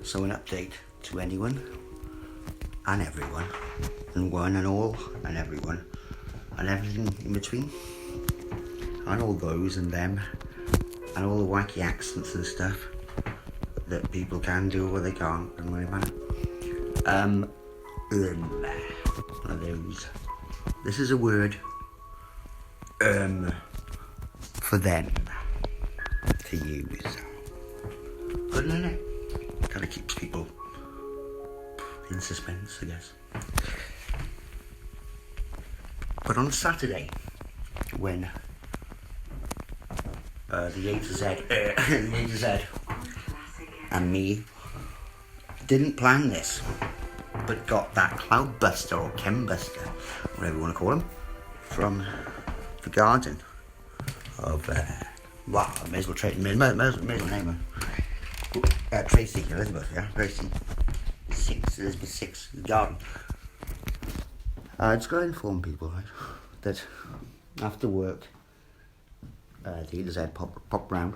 So an update to anyone and everyone, and one and all and everyone, and everything in between, and all those and them, and all the wacky accents and stuff that people can do or they can't, don't worry about it. One of those. This is a word for them to use. Good, isn't it? Kind of keeps people in suspense, I guess. But on Saturday, when the A to Z and me didn't plan this, but got that cloudbuster or chembuster, whatever you want to call them, from the garden of, wow, I may as well name her. Tracy Elizabeth, yeah, Elizabeth 6, the garden. Just got to inform people, right, that after work, the A to Z popped round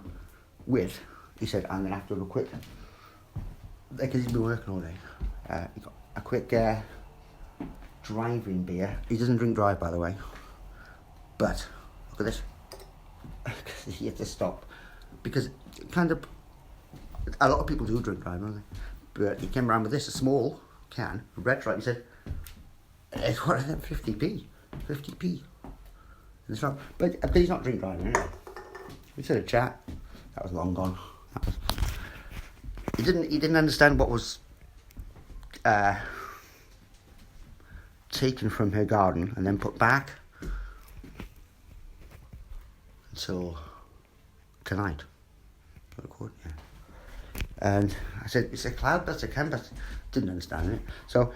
with, he said, I'm going to have to have a quick, because he's been working all day, he got a quick driving beer. He doesn't drink drive, by the way, but look at this. He had to stop because kind of a lot of people do drink drive, don't they? But he came around with this, a small can, a red stripe. He said, "It's what I think, 50p. It's not, but he's not drink driving anyway." We said a chat. That was long gone. He didn't understand what was taken from her garden and then put back until tonight. Yeah. And I said, it's a cloudbuster, chembuster. Didn't understand it. So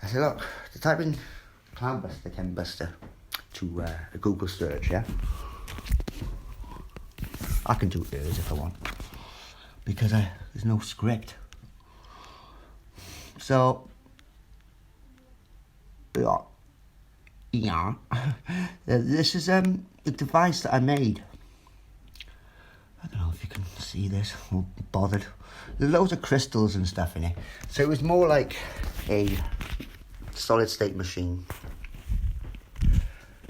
I said, look, to type in cloudbuster, chembuster to a Google search, yeah? I can do hers if I want, because there's no script. So, yeah, this is a device that I made. I don't know if you can see this, I'm bothered. There's loads of crystals and stuff in it. So it was more like a solid state machine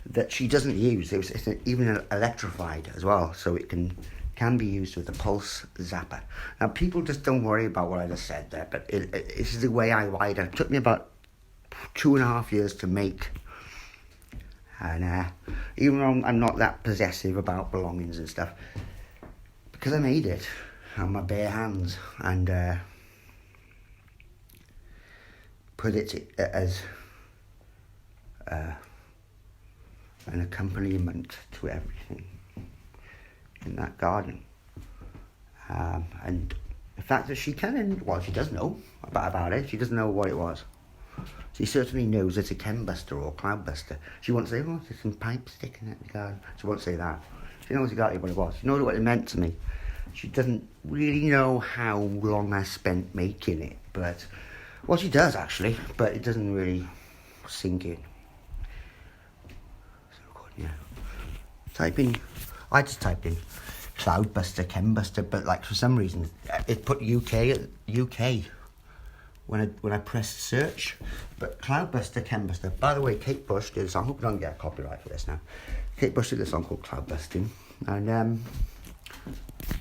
that she doesn't use. It's even electrified as well, so it can be used with a pulse zapper. Now people just don't worry about what I just said there, but this is the way I wired it. It took me about 2.5 years to make. And even though I'm not that possessive about belongings and stuff, because I made it on my bare hands and put it as an accompaniment to everything in that garden. And the fact that she she does know about it. She doesn't know what it was. She certainly knows it's a chembuster or cloudbuster. She won't say, oh, there's some pipes sticking out the garden. She won't say that. She knows exactly what it was. She knows what it meant to me. She doesn't really know how long I spent making it, but, well, she does actually, but it doesn't really sink in. So, yeah. I just typed in cloudbuster, chembuster, but like for some reason it put UK when I pressed search. But cloudbuster, chembuster. By the way, Kate Bush did a song. I hope I don't get a copyright for this now. Kate Bush did a song called Cloudbusting, and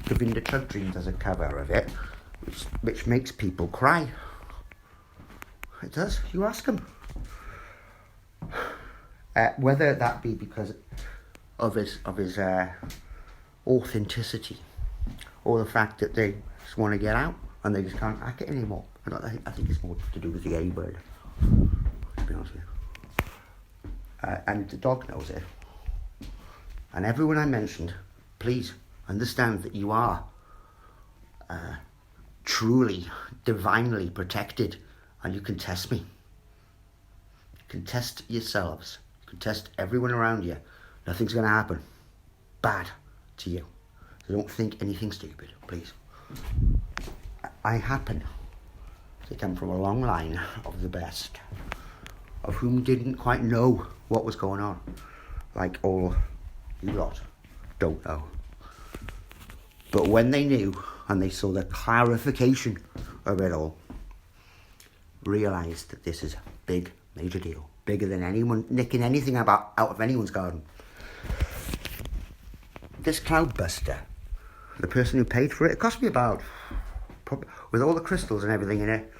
Govinda Chudri does a cover of it, which makes people cry. It does. You ask them. Whether that be because of his authenticity, or the fact that they just want to get out and they just can't hack it anymore. I think it's more to do with the A word, to be honest with you. And the dog knows it. And everyone I mentioned, please understand that you are truly, divinely protected, and you can test me. You can test yourselves. You can test everyone around you. Nothing's going to happen bad to you. So don't think anything stupid, please. I happen to come from a long line of the best, of whom didn't quite know what was going on, like all you lot don't know. But when they knew and they saw the clarification of it all realised that this is a big, major deal. Bigger than anyone nicking anything out of anyone's garden. This cloudbuster, the person who paid for it, it cost me about, with all the crystals and everything in it,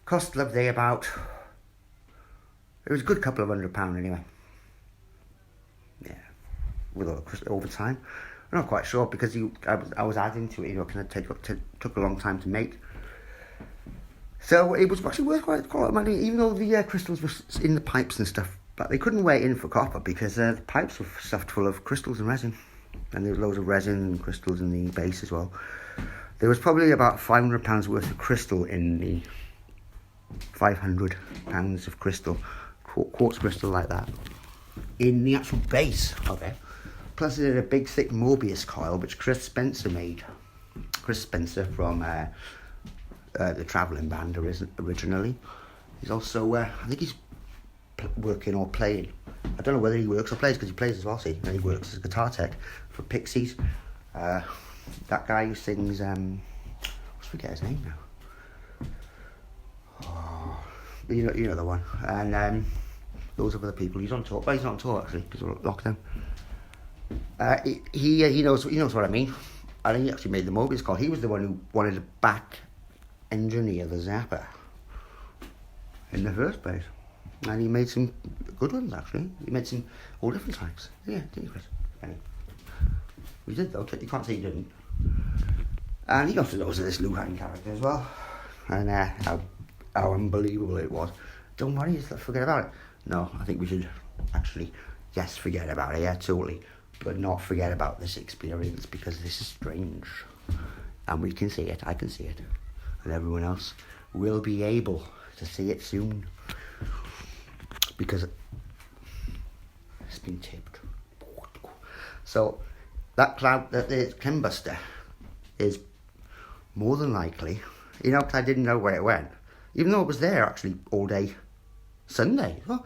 cost Loveday about, it was a good couple of £100 anyway. Yeah, with all the crystals over time. I'm not quite sure because I was adding to it, kind of took a long time to make. So it was actually worth quite a lot of money, even though the crystals were in the pipes and stuff. But they couldn't weigh in for copper because the pipes were stuffed full of crystals and resin. And there was loads of resin and crystals in the base as well. There was probably about £500 worth of crystal in the 500 pounds of crystal, quartz crystal like that, in the actual base of it. Plus it had a big thick Morbius coil which Chris Spencer made. Chris Spencer from the Travelling Band originally. He's also, I think he's working or playing. I don't know whether he works or plays because he plays as well, see. And he works as a guitar tech for Pixies. That guy who sings, I forget his name now. Oh, you know the one. And those other people. He's on tour. Well, he's not on tour actually because of lockdown. He knows what I mean. I think he actually made the Mobius call. He was the one who wanted to back engineer the Zapper in the first place. And he made some good ones actually. He made some all different types. Yeah, didn't you, Chris? Anyway. We did though, you can't say he didn't. And he also knows this Luhan character as well. And how unbelievable it was. Don't worry, let's forget about it. No, I think we should actually, yes, forget about it, yeah, totally. But not forget about this experience because this is strange. And we can see it, I can see it. And everyone else will be able to see it soon. Because it's been tipped. So that the cloudbuster is more than likely, because I didn't know where it went, even though it was there actually all day Sunday. Well,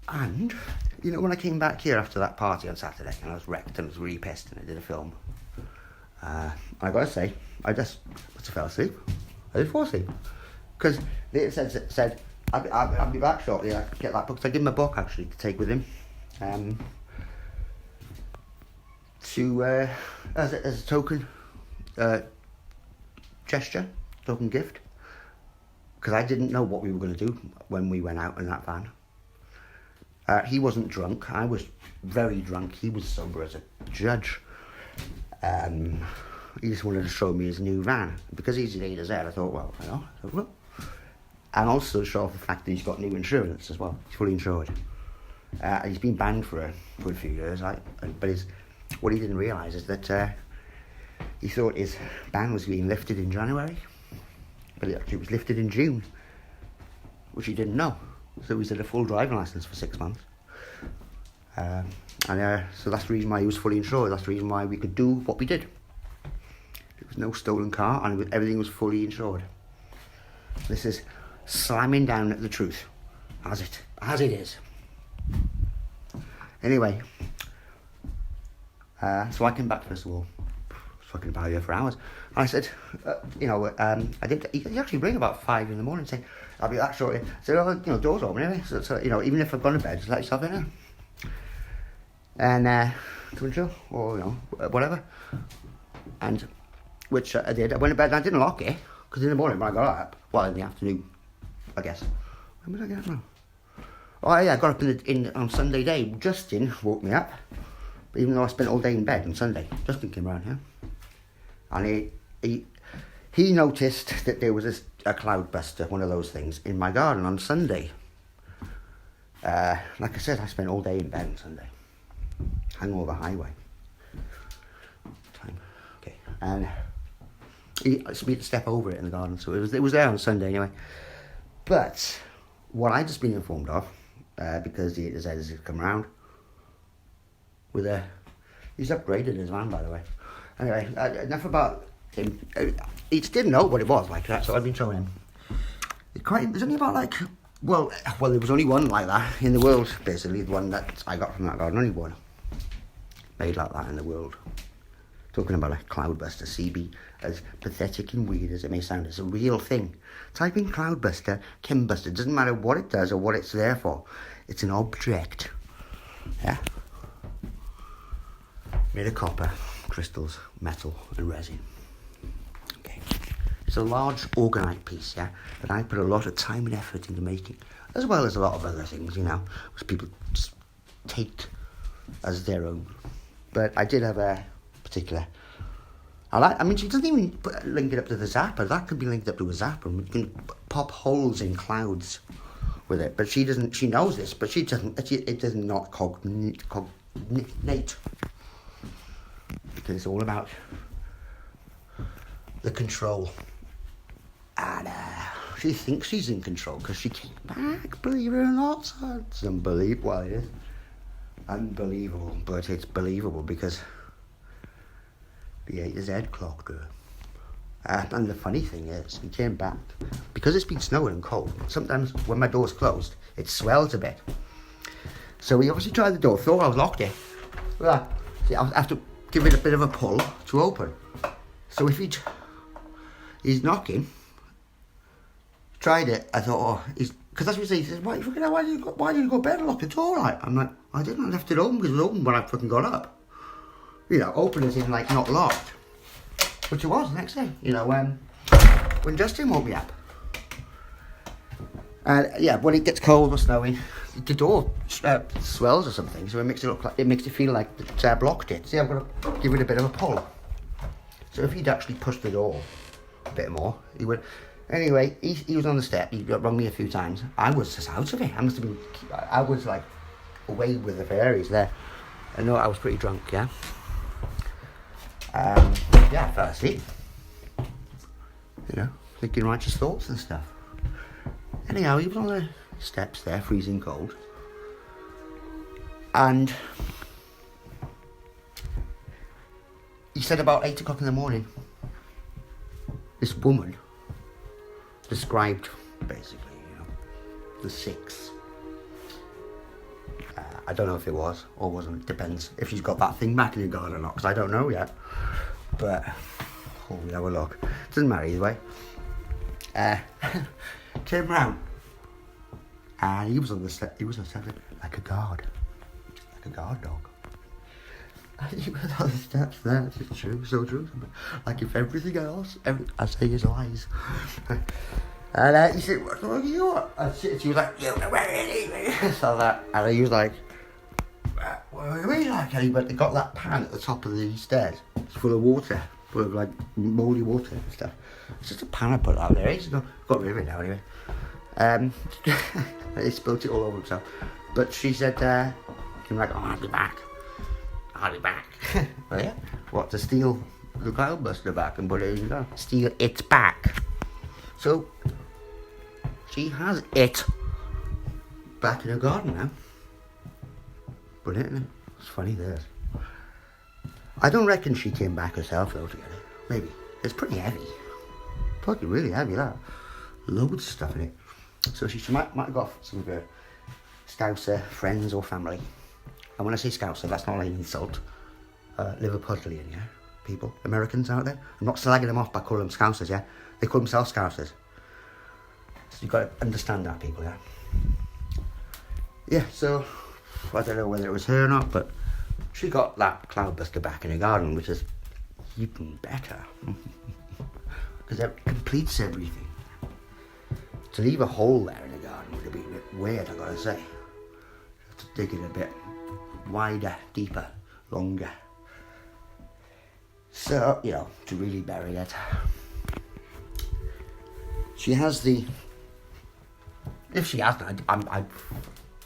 and when I came back here after that party on Saturday, and I was wrecked and I was really pissed, and I did a film. I gotta say, I just fell asleep. I just fall asleep because it said I'll be back shortly. I get that book. So I give him a book actually to take with him, to as a token gesture, token gift, because I didn't know what we were going to do when we went out in that van. He wasn't drunk. I was very drunk. He was sober as a judge. He just wanted to show me his new van because he's an A to Z. I thought, well. And also show off the fact that he's got new insurance as well. He's fully insured. He's been banned for a good few years, but what he didn't realise is that he thought his ban was being lifted in January, but it actually was lifted in June, which he didn't know. So he's had a full driving licence for 6 months. So that's the reason why he was fully insured. That's the reason why we could do what we did. There was no stolen car, and everything was fully insured. This is slamming down at the truth, as it is. Anyway, so I came back first of all, fucking about here for hours. I said, I did. He actually rang about 5 in the morning saying, "I'll be back shortly." I said, doors open anyway. So even if I've gone to bed, just let yourself in there. And to chill or whatever. And which I did. I went to bed and I didn't lock it because in the morning when I got up, in the afternoon, I guess. When did I get up now? Oh yeah, I got up on Sunday day. Justin woke me up, but even though I spent all day in bed on Sunday, Justin came around here, and he noticed that there was a cloudbuster, one of those things, in my garden on Sunday. Like I said, I spent all day in bed on Sunday, hangover highway. Time, okay, and we had to step over it in the garden, so it was there on Sunday anyway. But what I just been informed of, because the Z has come around he's upgraded his van, by the way. Anyway, enough about him. He just didn't know what it was like that, so I've been showing him. There's only about there was only one like that in the world, basically, the one that I got from that garden, only one made like that in the world. Talking about a Cloudbuster CB, as pathetic and weird as it may sound, it's a real thing. Type in Cloudbuster, Chembuster, doesn't matter what it does or what it's there for. It's an object. Yeah? Made of copper, crystals, metal and resin. Okay. It's a large organite piece, yeah, that I put a lot of time and effort into making, as well as a lot of other things, you know, which people just take as their own. But I did have a particular... I mean, she doesn't even link it up to the zapper. That could be linked up to a zapper. And we can pop holes in clouds with it. But she doesn't. She knows this, but she doesn't. It does not cognate. Because it's all about the control. And she thinks she's in control because she came back, believe it or not. So it's unbelievable. Well, it is unbelievable, but it's believable because the A to Z clocked her. And the funny thing is, he came back, because it's been snowing and cold, sometimes when my door's closed, it swells a bit. So he obviously tried the door, thought I was locked it. Well, see, I have to give it a bit of a pull to open. So if he's knocking, tried it, I thought, because that's what he says, why did you go to bed and lock the door right? I'm like, I didn't, I left it open because it was open when I fucking got up. You know, open as in like not locked. Which it was the next day, you know, when Justin woke me up. And yeah, when it gets cold or snowing, the door swells or something, so it makes it feel like it's blocked it. See, I'm going to give it a bit of a pull. So if he'd actually pushed the door a bit more, he would. Anyway, he was on the step, he rung me a few times. I was just out of it. I was like away with the fairies there. I know I was pretty drunk, yeah. Yeah, I fell asleep. You know, thinking righteous thoughts and stuff. Anyhow, he was on the steps there, freezing cold. And he said about 8 o'clock in the morning, this woman described, basically, you know, the six. I don't know if it was or wasn't. Depends if she's got that thing back in the garden or not, because I don't know yet. But we'll have a look. Doesn't matter either way. Came round, and he was on the step. He was on the step like a guard dog. And he was on the steps there. It's true, so true. Like if everything else, I say is lies. And he said, "What are you?" And she was like, "You know where it is." So that, and he was like, "What are you like?" And he went and got that pan at the top of the stairs. It's full of water, full of like mouldy water and stuff. It's just a pan I put out there. He's got rid of it now anyway. He spilt it all over himself. But she said, he was like, "Oh, I'll be back. I'll be back." Well, yeah. What, to steal the Cloudbuster back and put it in the garden? Steal it back. So she has it back in her garden now. Brilliant, isn't it? It's funny, this. I don't reckon she came back herself though to get it. Maybe. It's pretty heavy. Fucking really heavy, that. Loads of stuff in it. So she might have got some of her Scouser friends or family. And when I say Scouser, that's not an insult. Liverpudlian, yeah? People, Americans out there. I'm not slagging them off by calling them Scousers, yeah? They call themselves Scousers. So you've got to understand that, people, yeah? Yeah, so I don't know whether it was her or not, but she got that Cloudbuster back in her garden, which is even better. Because it completes everything. To leave a hole there in the garden would have been a bit weird, I gotta say. You have to dig it a bit wider, deeper, longer. So, you know, to really bury it. She has the... If she hasn't,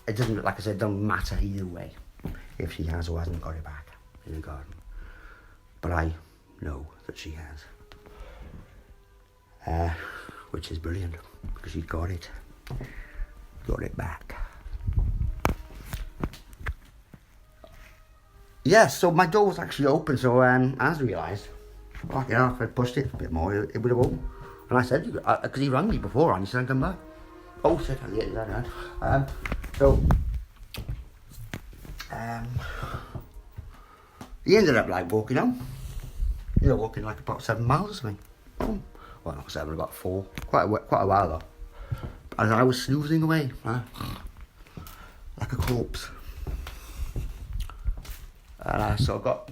it doesn't, like I said, it doesn't matter either way. If she has or hasn't got it back in the garden. But I know that she has. Which is brilliant, because she's got it. Got it back. Yeah, so my door was actually open, so as I realised, fucking hell, if I pushed it a bit more, it would have opened. And I said, because he rang me before, and he said I'd come back. Oh shit, I did that now. He ended up like walking home. You know, walking like about 7 miles or something. Oh. Well, not 7, about 4. Quite a while though. As I was snoozing away, like a corpse. And so I got,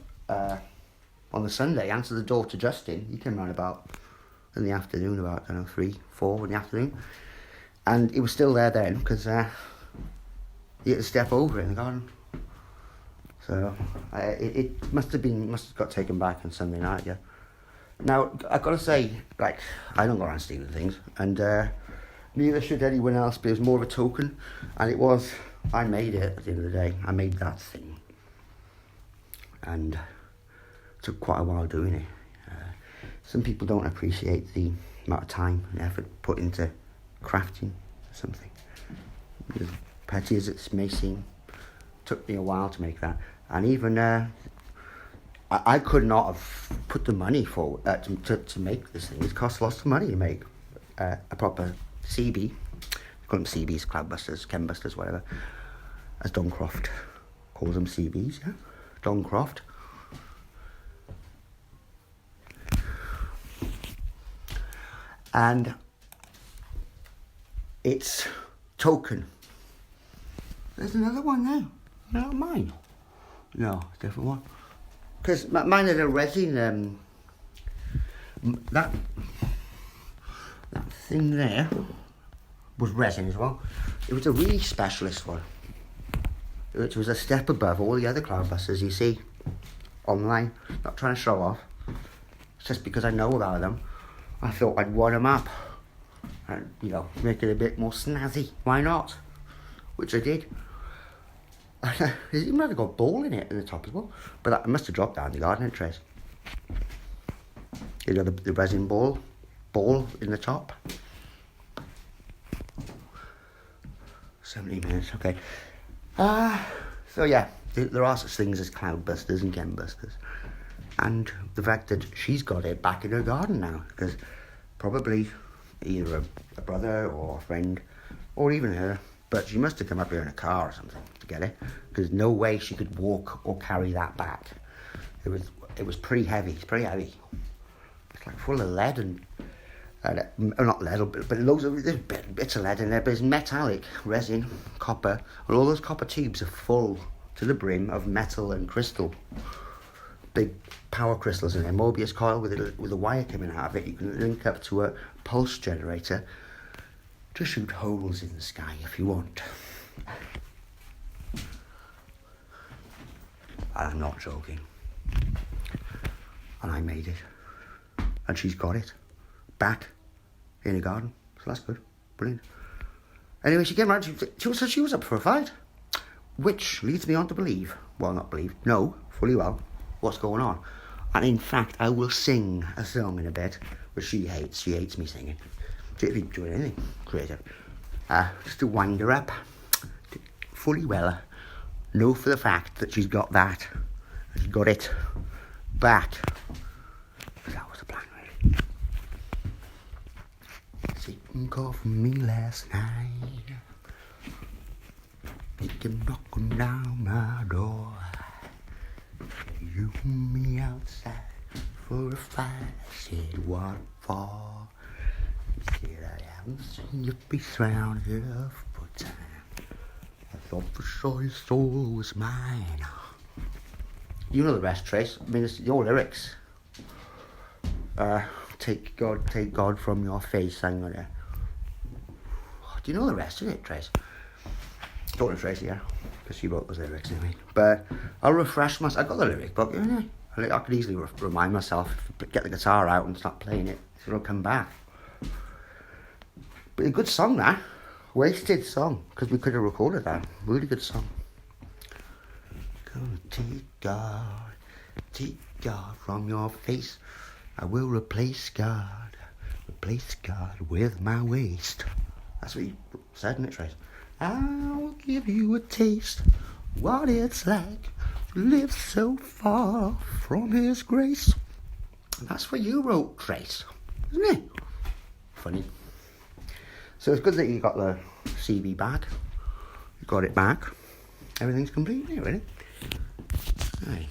on the Sunday, answered the door to Justin. He came round about, in the afternoon, about, I don't know, 3, 4 in the afternoon. And he was still there then, because he had to step over in the garden. So, it must have got taken back on Sunday night, yeah. Now, I've got to say, like, I don't go around stealing things, and neither should anyone else, but it was more of a token, and I made it at the end of the day. I made that thing. And it took quite a while doing it. Some people don't appreciate the amount of time and effort put into crafting something. As petty as it may seem, it took me a while to make that. And even I could not have put the money for to make this thing. It costs lots of money to make a proper CB. We call them CBs, Cloudbusters, Chembusters, whatever. As Doncroft calls them CBs, yeah? Doncroft. And it's token. There's another one there. Not mine. No, it's a different one. Because mine had a resin, that thing there was resin as well. It was a really specialist one. It was a step above all the other Cloudbusters you see online. Not trying to show off. It's just because I know about them. I thought I'd one them up and, you know, make it a bit more snazzy. Why not? Which I did. It even had got a ball in it at the top as well. But that must have dropped down the gardening trays. You know, the resin ball in the top. 70 minutes, okay. So yeah, there are such things as Cloudbusters and Chembusters. And the fact that she's got it back in her garden now, because probably either a brother or a friend, or even her, but she must have come up here in a car or something to get it, because no way she could walk or carry that back. It was pretty heavy. It's pretty heavy. It's like full of lead and not lead, but loads of bits of lead in there. But it's metallic resin, copper, and all those copper tubes are full to the brim of metal and crystal. Big power crystals in there, Mobius coil with a wire coming out of it. You can link up to a pulse generator to shoot holes in the sky if you want. I'm not joking. And I made it. And she's got it back in the garden. So that's good. Brilliant. Anyway, she came around. She was up for a fight. Which leads me on to believe. Well, not believe. No, fully well. What's going on. And in fact, I will sing a song in a bit, which she hates. She hates me singing. She doesn't do anything creative. Just to wind her up. Fully well know for the fact that she's got that. She's got it back. That was the plan, really. Satan called for me last night. He came knocking down my door. You and me outside for a fight. I said, what for? He said, I haven't seen your face round here for time. I thought for sure your soul was mine. You know the rest, Trace. I mean, it's your lyrics. Take God from your face, sang on there. Do you know the rest of it, Trace? Talking to Tracy, yeah, because she wrote those lyrics anyway. But I'll refresh myself. I got the lyric book, you know. I could easily remind myself, get the guitar out and start playing it, so it'll come back. But a good song, that. Wasted song, because we could have recorded that. Really good song. Gonna take God from your face. I will replace God with my waste. That's what he said, isn't it, Trace? I'll give you a taste what it's like to live so far from his grace. And that's what you wrote, Trace, isn't it? Funny. So it's good that you got the CB back. You got it back. Everything's complete, isn't it, really? Right.